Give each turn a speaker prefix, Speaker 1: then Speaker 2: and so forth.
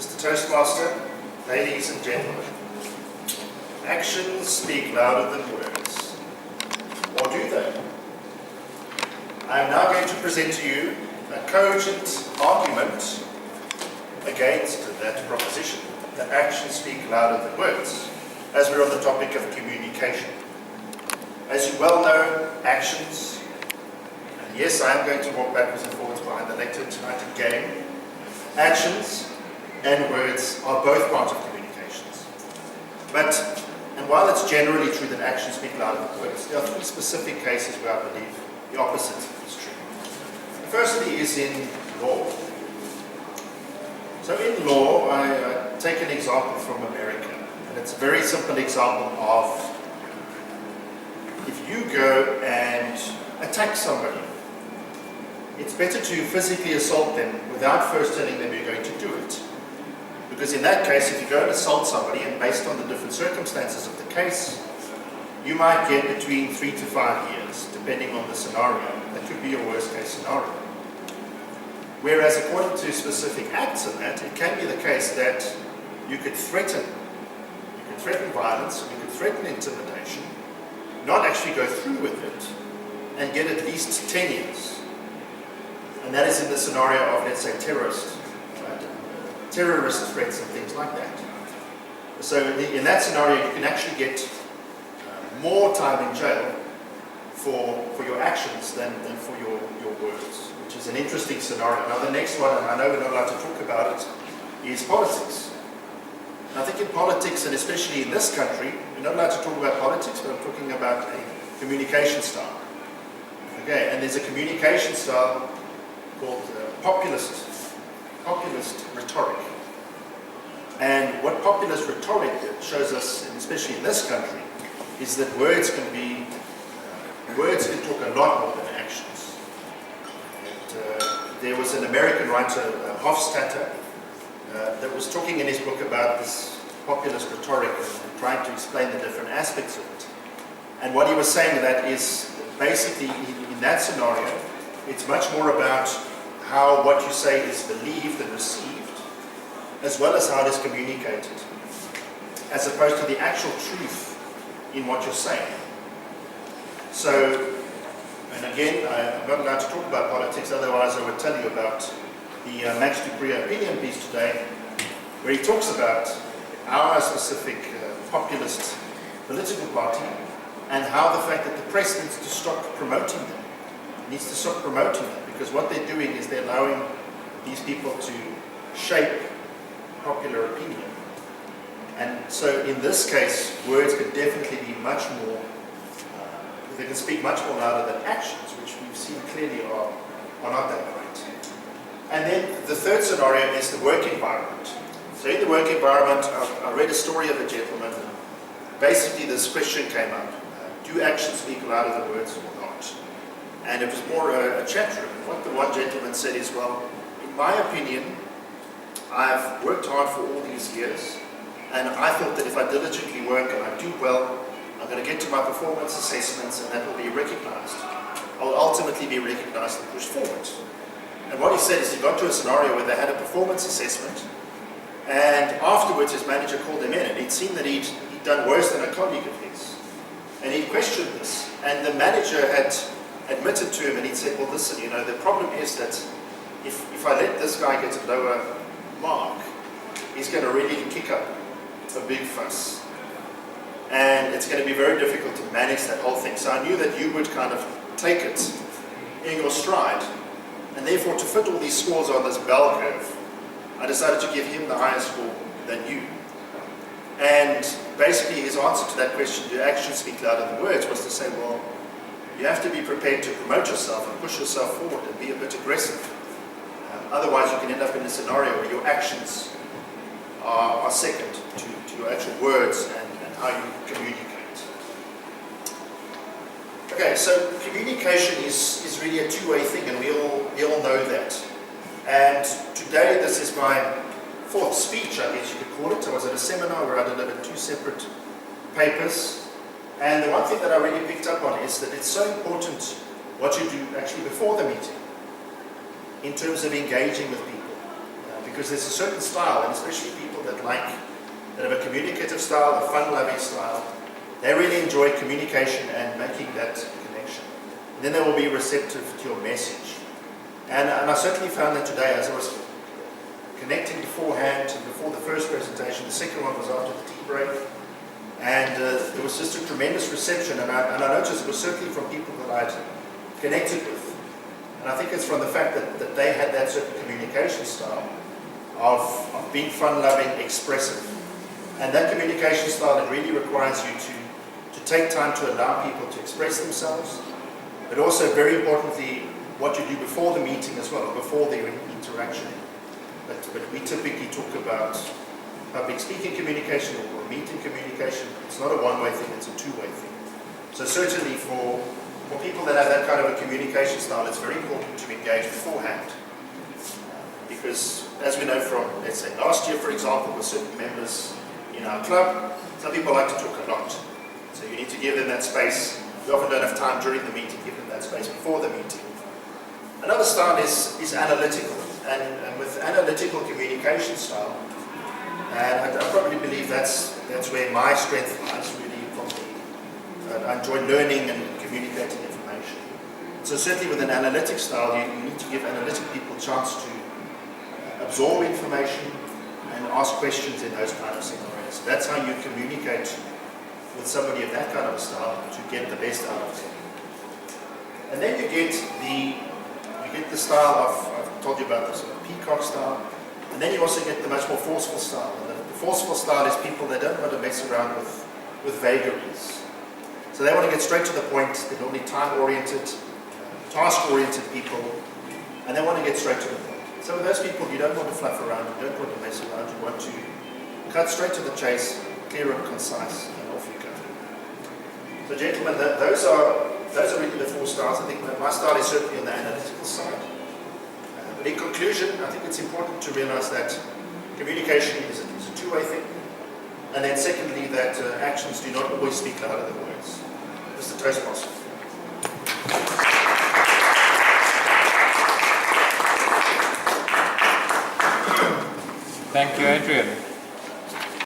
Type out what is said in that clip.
Speaker 1: Mr. Toastmaster, ladies and gentlemen, actions speak louder than words. Or do they? I am now going to present to you a cogent argument against that proposition, that actions speak louder than words, as we're on the topic of communication. As you well know, actions, and yes, I am going to walk backwards and forwards behind the lectern tonight again, actions and words are both part of communications. And while it's generally true that actions speak louder than words, there are three specific cases where I believe the opposite is true. Firstly is in law. So in law, I take an example from America, and it's a very simple example of if you go and attack somebody, it's better to physically assault them without first telling them you're going to do it. Because in that case, if you go and assault somebody, and based on the different circumstances of the case, you might get between 3 to 5 years, depending on the scenario. That could be your worst case scenario. Whereas according to specific acts of that, it can be the case that you could threaten violence, you could threaten intimidation, not actually go through with it, and get at least 10 years. And that is in the scenario of, let's say, terrorist threats and things like that. So in that scenario, you can actually get more time in jail for your actions than for your words, which is an interesting scenario. Now the next one, and I know we're not allowed to talk about it, is politics. And I think in politics, and especially in this country, we're not allowed to talk about politics, but I'm talking about a communication style. Okay, and there's a communication style called populist rhetoric. And what populist rhetoric shows us, and especially in this country, is that words can talk a lot more than actions. And, there was an American writer, Hofstadter, that was talking in his book about this populist rhetoric and trying to explain the different aspects of it. And what he was saying that is basically in that scenario, it's much more about how what you say is believed and received, as well as how it is communicated, as opposed to the actual truth in what you're saying. So, and again, I'm not allowed to talk about politics, otherwise I would tell you about the Max Dupree opinion piece today, where he talks about our specific populist political party, and how the fact that the press needs to stop promoting them. Needs to stop promoting them, because what they're doing is they're allowing these people to shape popular opinion. And so in this case, words could definitely be much more, they can speak much more louder than actions, which we've seen clearly are not that great. And then the third scenario is the work environment. So in the work environment, I read a story of a gentleman. Basically this question came up, do actions speak louder than words or not? And it was more a chat room. What the one gentleman said is, well, in my opinion, I've worked hard for all these years, and I thought that if I diligently work and I do well, I'm going to get to my performance assessments and that will be recognized. I will ultimately be recognized and pushed forward. And what he said is he got to a scenario where they had a performance assessment, and afterwards his manager called him in, and he'd seen that he'd done worse than a colleague of his. And he questioned this, and the manager had admitted to him, and he'd said, well listen, the problem is that if I let this guy get a lower mark, he's going to really kick up a big fuss. And it's going to be very difficult to manage that whole thing. So I knew that you would kind of take it in your stride. And therefore, to fit all these scores on this bell curve, I decided to give him the higher score than you. And basically his answer to that question, do actions speak louder than words, was to say, well, you have to be prepared to promote yourself and push yourself forward and be a bit aggressive. Otherwise you can end up in a scenario where your actions are second to your actual words and how you communicate. Okay, so communication is really a two-way thing, and we all know that. And today this is my fourth speech, I guess you could call it. I was at a seminar where I delivered 2 separate papers. And the one thing that I really picked up on is that it's so important what you do actually before the meeting in terms of engaging with people. because there's a certain style, and especially people that have a communicative style, a fun-loving style, they really enjoy communication and making that connection. And then they will be receptive to your message. And I certainly found that today, as I was connecting beforehand, before the first presentation, the second one was after the tea break, and there was just a tremendous reception, and I noticed it was certainly from people that I'd connected with. And I think it's from the fact that they had that certain communication style of being fun-loving, expressive. And that communication style, it really requires you to take time to allow people to express themselves, but also, very importantly, what you do before the meeting as well, or before the interaction. But we typically talk about public speaking communication or meeting communication. It's not a one-way thing, it's a two-way thing. So certainly for people that have that kind of a communication style, it's very important to engage beforehand. Because as we know from, let's say, last year, for example, with certain members in our club, some people like to talk a lot. So you need to give them that space. We often don't have time during the meeting, give them that space before the meeting. Another style is analytical, and with analytical communication style, and I probably believe that's where my strength lies, really, from I enjoy learning and communicating information. So certainly with an analytic style, you need to give analytic people a chance to absorb information and ask questions in those kind of scenarios. That's how you communicate with somebody of that kind of a style to get the best out of them. And then you get the style of, I've told you about the sort of peacock style, and then you also get the much more forceful style. And the forceful style is people that don't want to mess around with vagaries. So they want to get straight to the point. They're normally time-oriented, task-oriented people, and they want to get straight to the point. So with those people, you don't want to fluff around, you don't want to mess around, you want to cut straight to the chase, clear and concise, and off you go. So gentlemen, those are really the four styles. I think my style is certainly on the analytical side. But in conclusion, I think it's important to realize that communication is a two-way thing. And then secondly, that actions do not always speak louder than words. Mr. Toastmaster.
Speaker 2: Thank you, Adrian.